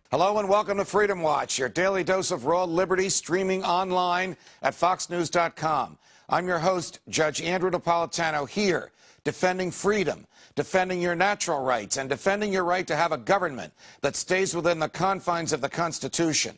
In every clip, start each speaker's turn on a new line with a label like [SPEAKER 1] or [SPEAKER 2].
[SPEAKER 1] Hello and welcome to Freedom Watch, your daily dose of raw liberty, streaming online at foxnews.com. I'm your host, Judge Andrew Napolitano, here defending freedom, defending your natural rights, and defending your right to have a government that stays within the confines of the Constitution.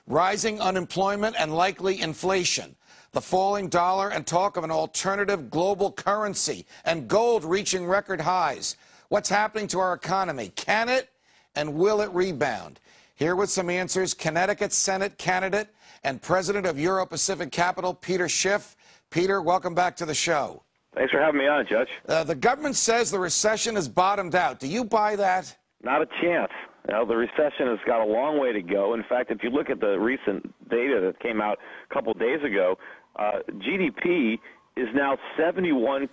[SPEAKER 1] Rising unemployment and likely inflation, the falling dollar and talk of an alternative global currency, and gold reaching record highs. What's happening to our economy? Can it and will it rebound? Here with some answers, Connecticut Senate candidate and president of Euro-Pacific Capital, Peter Schiff. Peter, welcome back to the show.
[SPEAKER 2] Thanks for having me on, Judge.
[SPEAKER 1] The government says the recession has bottomed out. Do you buy that?
[SPEAKER 2] Not a chance. The recession has got a long way to go. In fact, if you look at the recent data that came out a couple of days ago, GDP is now 71%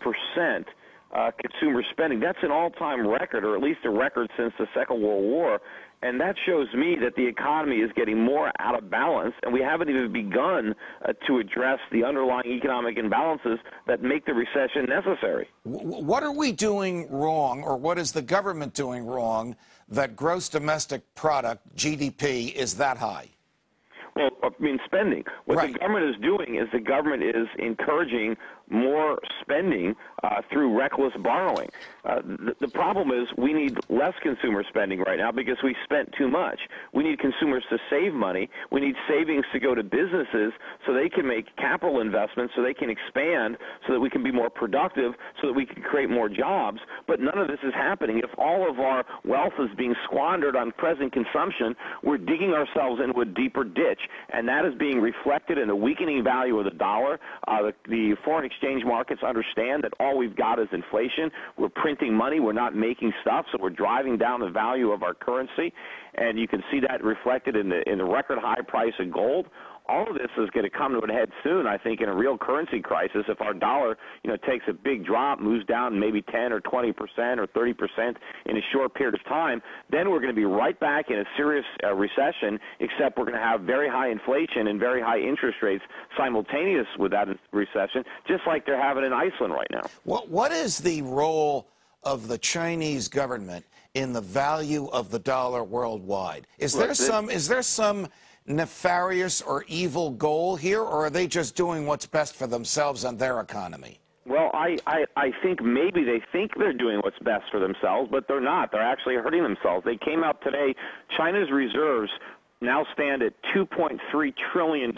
[SPEAKER 2] consumer spending. That's an all-time record, or at least a record since the Second World War. And that shows me that the economy is getting more out of balance, and we haven't even begun to address the underlying economic imbalances that make the recession necessary.
[SPEAKER 1] What are we doing wrong, or what is the government doing wrong, that gross domestic product, GDP, is that high?
[SPEAKER 2] Well, I mean, spending. What
[SPEAKER 1] Right.
[SPEAKER 2] the government is doing is the government is encouraging more spending through reckless borrowing. The problem is we need less consumer spending right now because we spent too much. We need consumers to save money. We need savings to go to businesses so they can make capital investments, so they can expand, so that we can be more productive, so that we can create more jobs. But none of this is happening. If all of our wealth is being squandered on present consumption, we're digging ourselves into a deeper ditch, and that is being reflected in the weakening value of the dollar. The foreign exchange markets understand that all we've got is inflation. We're printing money. We're not making stuff, so we're driving down the value of our currency, and you can see that reflected in the record high price of gold. All of this is going to come to a head soon, I think, in a real currency crisis. If our dollar, takes a big drop, moves down maybe 10 or 20% or 30% in a short period of time, then we're going to be right back in a serious recession, except we're going to have very high inflation and very high interest rates simultaneous with that recession, just like they're having in Iceland right now.
[SPEAKER 1] What is the role of the Chinese government in the value of the dollar worldwide? Is there some nefarious or evil goal here, or are they just doing what's best for themselves and their economy?
[SPEAKER 2] Well, I think maybe they think they're doing what's best for themselves, but they're not. They're actually hurting themselves. They came out today, China's reserves now stand at $2.3 trillion.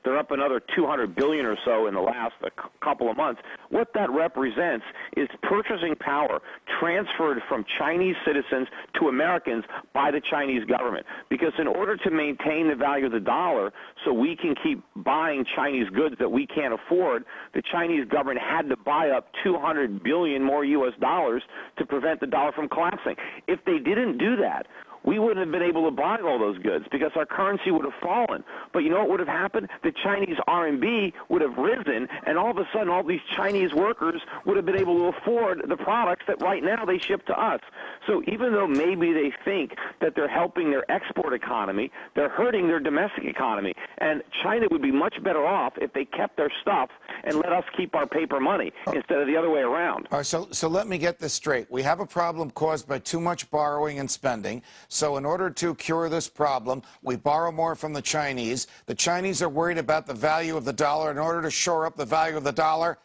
[SPEAKER 2] They're up another $200 billion or so in the last couple of months. What that represents is purchasing power transferred from Chinese citizens to Americans by the Chinese government. Because in order to maintain the value of the dollar so we can keep buying Chinese goods that we can't afford, the Chinese government had to buy up $200 billion more U.S. dollars to prevent the dollar from collapsing. If they didn't do that, we wouldn't have been able to buy all those goods because our currency would have fallen. But you know what would have happened? The Chinese RMB would have risen, and all of a sudden all these Chinese workers would have been able to afford the products that right now they ship to us. So even though maybe they think that they're helping their export economy, they're hurting their domestic economy. And China would be much better off if they kept their stuff and let us keep our paper money instead of the other way around.
[SPEAKER 1] All right, so let me get this straight. We have a problem caused by too much borrowing and spending. So in order to cure this problem, we borrow more from the Chinese. The Chinese are worried about the value of the dollar. In order to shore up the value of the dollar,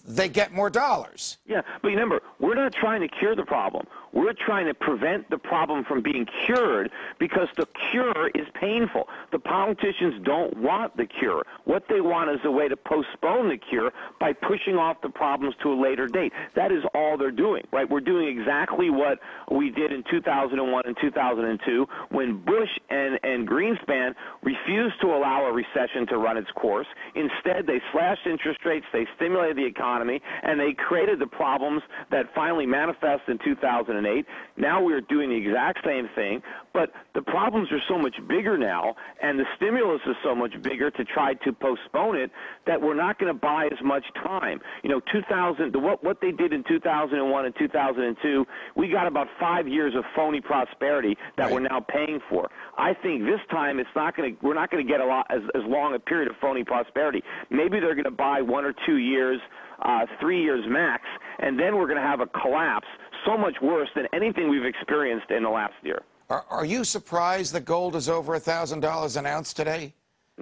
[SPEAKER 1] they get more dollars.
[SPEAKER 2] Yeah, but remember, we're not trying to cure the problem. We're trying to prevent the problem from being cured because the cure is painful. The politicians don't want the cure. What they want is a way to postpone the cure by pushing off the problems to a later date. That is all they're doing, right? We're doing exactly what we did in 2001 and 2002 when Bush and Greenspan refused to allow a recession to run its course. Instead, they slashed interest rates, they stimulated the economy, and they created the problems that finally manifest in 2008. Now we're doing the exact same thing, but the problems are so much bigger now, and the stimulus is so much bigger to try to postpone it that we're not going to buy as much time. What they did in 2001 and 2002, we got about 5 years of phony prosperity that we're now paying for. I think this time we're not going to get as long a period of phony prosperity. Maybe they're going to buy 1 or 2 years, 3 years max, and then we're going to have a collapse so much worse than anything we've experienced in the last year.
[SPEAKER 1] Are you surprised that gold is over $1,000 an ounce today?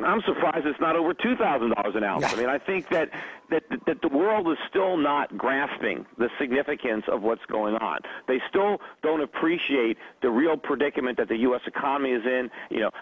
[SPEAKER 2] I'm surprised it's not over $2,000 an ounce. I mean, I think that the world is still not grasping the significance of what's going on. They still don't appreciate the real predicament that the U.S. economy is in,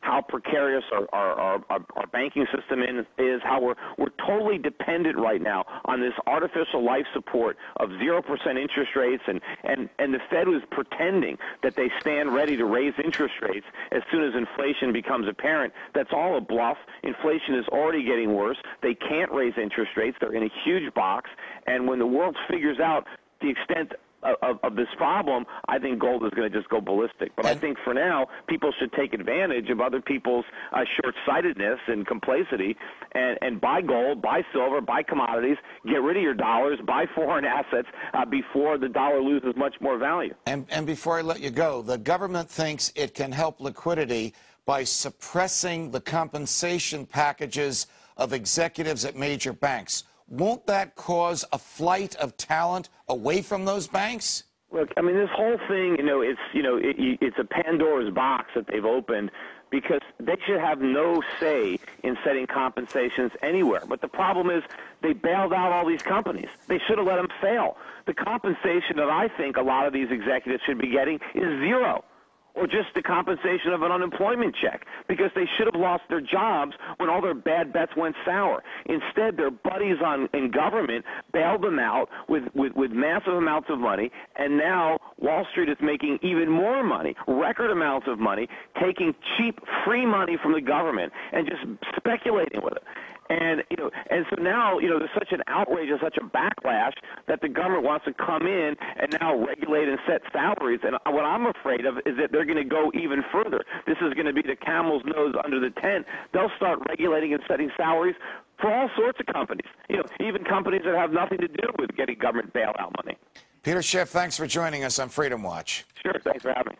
[SPEAKER 2] how precarious our banking system is, how we're totally dependent right now on this artificial life support of 0% interest rates, and the Fed was pretending that they stand ready to raise interest rates as soon as inflation becomes apparent. That's all a bluff. Inflation is already getting worse. They can't raise interest rates. They're in a huge box. And when the world figures out the extent of this problem, I think gold is going to just go ballistic. But I think for now, people should take advantage of other people's short-sightedness and complacency and buy gold, buy silver, buy commodities, get rid of your dollars, buy foreign assets before the dollar loses much more value.
[SPEAKER 1] And before I let you go, the government thinks it can help liquidity by suppressing the compensation packages of executives at major banks. Won't that cause a flight of talent away from those banks?
[SPEAKER 2] Look, I mean, this whole thing, it's a Pandora's box that they've opened, because they should have no say in setting compensations anywhere. But the problem is they bailed out all these companies. They should have let them fail. The compensation that I think a lot of these executives should be getting is zero, or just the compensation of an unemployment check, because they should have lost their jobs when all their bad bets went sour. Instead, their buddies in government bailed them out with massive amounts of money, and now Wall Street is making even more money, record amounts of money, taking cheap, free money from the government and just speculating with it. And so now, there's such an outrage and such a backlash that the government wants to come in and now regulate and set salaries. And what I'm afraid of is that they're going to go even further. This is going to be the camel's nose under the tent. They'll start regulating and setting salaries for all sorts of companies, even companies that have nothing to do with getting government bailout money.
[SPEAKER 1] Peter Schiff, thanks for joining us on Freedom Watch.
[SPEAKER 2] Sure, thanks for having me.